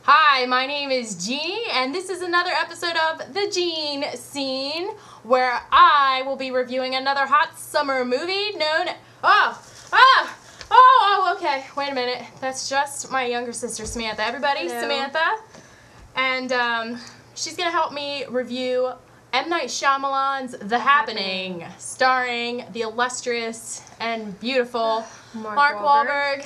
Hi, my name is Jeannie, and this is another episode of The Gene Scene, where I will be reviewing another hot summer movie known... okay, wait a minute. That's just my younger sister, Samantha. Everybody, Hello. Samantha. And she's going to help me review M. Night Shyamalan's The Happening, starring the illustrious and beautiful Mark Wahlberg.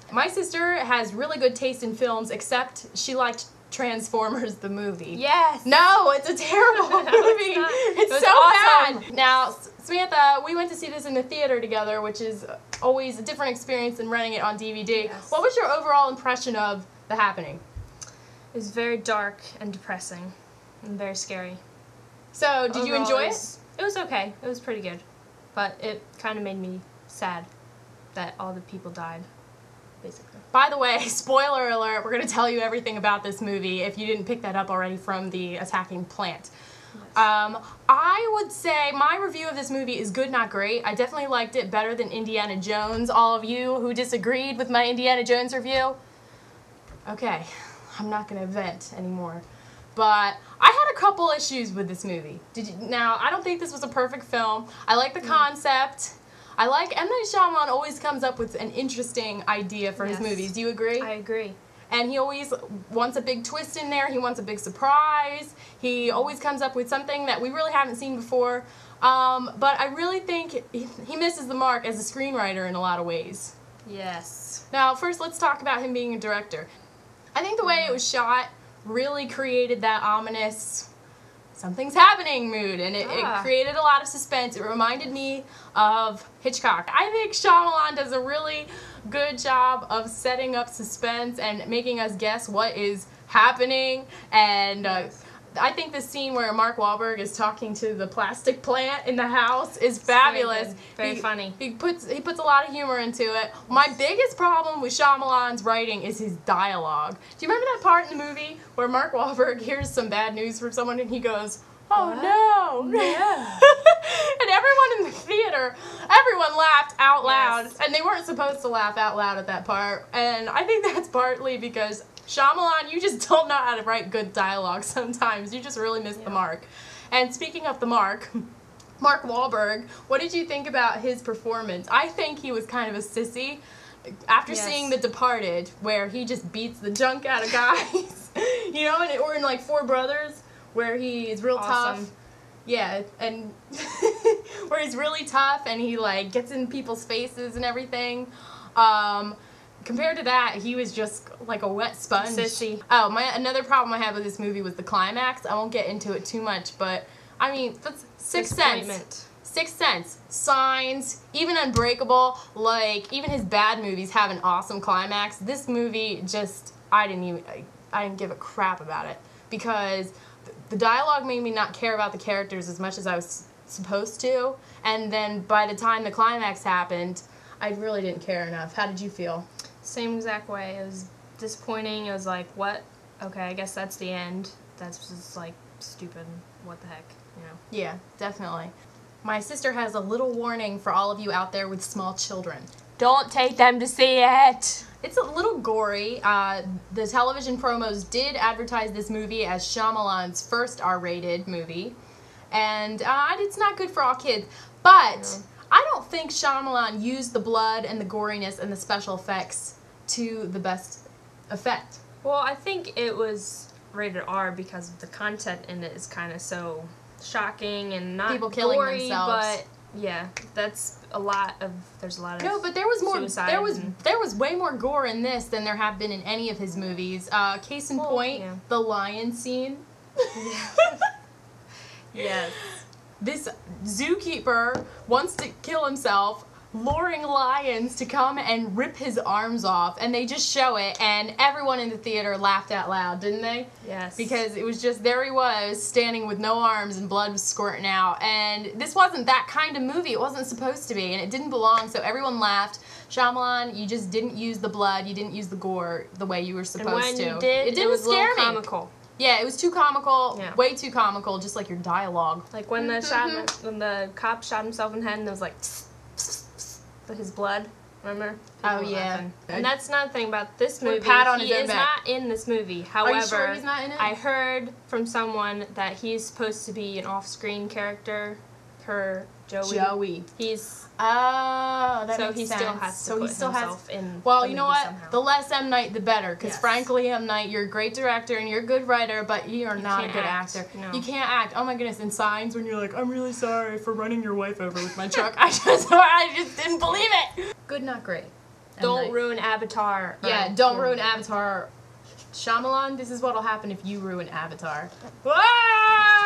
My sister has really good taste in films, except she liked Transformers the movie. Yes. No, it's a terrible movie. It's so awesome. bad. Now, Samantha, we went to see this in the theater together, which is always a different experience than renting it on DVD. Yes. What was your overall impression of The Happening? It was very dark and depressing and very scary. So, did you Overall, enjoy it? It was okay. It was pretty good. But it kind of made me sad that all the people died, basically. By the way, spoiler alert, we're going to tell you everything about this movie if you didn't pick that up already from the attacking plant. Yes. I would say my review of this movie is good, not great. I definitely liked it better than Indiana Jones. All of you who disagreed with my Indiana Jones review, okay, I'm not going to vent anymore. But I had a couple issues with this movie. Now, I don't think this was a perfect film. I like the concept. I like M. Night Shyamalan always comes up with an interesting idea for his movies. Do you agree? I agree. And he always wants a big twist in there. He wants a big surprise. He always comes up with something that we really haven't seen before. But I really think he misses the mark as a screenwriter in a lot of ways. Yes. Now, first, let's talk about him being a director. I think the way it was shot really created that ominous something's happening mood, and it created a lot of suspense. It reminded me of Hitchcock. I think Shyamalan does a really good job of setting up suspense and making us guess what is happening. And I think the scene where Mark Wahlberg is talking to the plastic plant in the house is fabulous. Very funny. He puts a lot of humor into it. My biggest problem with Shyamalan's writing is his dialogue. Do you remember that part in the movie where Mark Wahlberg hears some bad news from someone and he goes, "Oh no!" Yeah. And everyone in the theater, everyone laughed out loud, Yes. and they weren't supposed to laugh out loud at that part. And I think that's partly because Shyamalan, you just don't know how to write good dialogue sometimes. You just really miss the mark. And speaking of the mark, Mark Wahlberg, what did you think about his performance? I think he was kind of a sissy. After seeing The Departed, where he just beats the junk out of guys, you know, or in like Four Brothers, where he is real tough. Yeah, and where he's really tough and he like gets in people's faces and everything. Compared to that, he was just like a wet sponge. Sissy. Oh, another problem I had with this movie was the climax. I won't get into it too much, but I mean, that's Sixth Sense. Sixth Sense, Signs, even Unbreakable, like even his bad movies have an awesome climax. This movie just, I didn't give a crap about it because the dialogue made me not care about the characters as much as I was supposed to, and then by the time the climax happened, I really didn't care enough. How did you feel? Same exact way. It was disappointing. It was like, what? Okay, I guess that's the end. That's just like stupid. What the heck, you know? Yeah, Definitely. My sister has a little warning for all of you out there with small children. Don't take them to see it. It's a little gory. The television promos did advertise this movie as Shyamalan's first R-rated movie, and it's not good for all kids. But I don't think Shyamalan used the blood and the goriness and the special effects to the best effect. Well, I think it was rated R because the content in it is kind of so shocking and not People killing gory, themselves. but yeah, there's a lot of No, but there was more. suicide There was way more gore in this than there have been in any of his movies. Case in point, the lion scene. Yes. This zookeeper wants to kill himself, luring lions to come and rip his arms off, and they just show it, and everyone in the theater laughed out loud, didn't they? Yes. Because it was just, there he was, standing with no arms and blood was squirting out, and this wasn't that kind of movie. It wasn't supposed to be, and it didn't belong, so everyone laughed. Shyamalan, you just didn't use the blood, you didn't use the gore the way you were supposed to. And when you did, it didn't was scare a little me. comical. Yeah, it was too comical, Yeah. way too comical, just like your dialogue. Like when the cop shot himself in the head and it was like his blood. Remember? Oh, People yeah. laughing. And that's another thing about this With movie. Pat on his He own is back. not in this movie. Are However, you sure he's not in it? I heard from someone that he's supposed to be an off-screen character per Joey. He's Oh, that so makes he sense. still has to so put he still himself has. in. Well, the you know movie what? somehow. The less M. Night, the better. Because Yes. frankly, M. Night, you're a great director and you're a good writer, but you are not a can't good act. actor. No. You can't act. Oh my goodness! In Signs, when you're like, "I'm really sorry for running your wife over with my truck," I just didn't believe it. Good, not great. M. Don't Night. ruin Avatar. Yeah, or- don't ruin Avatar. Shyamalan, this is what'll happen if you ruin Avatar. Ah!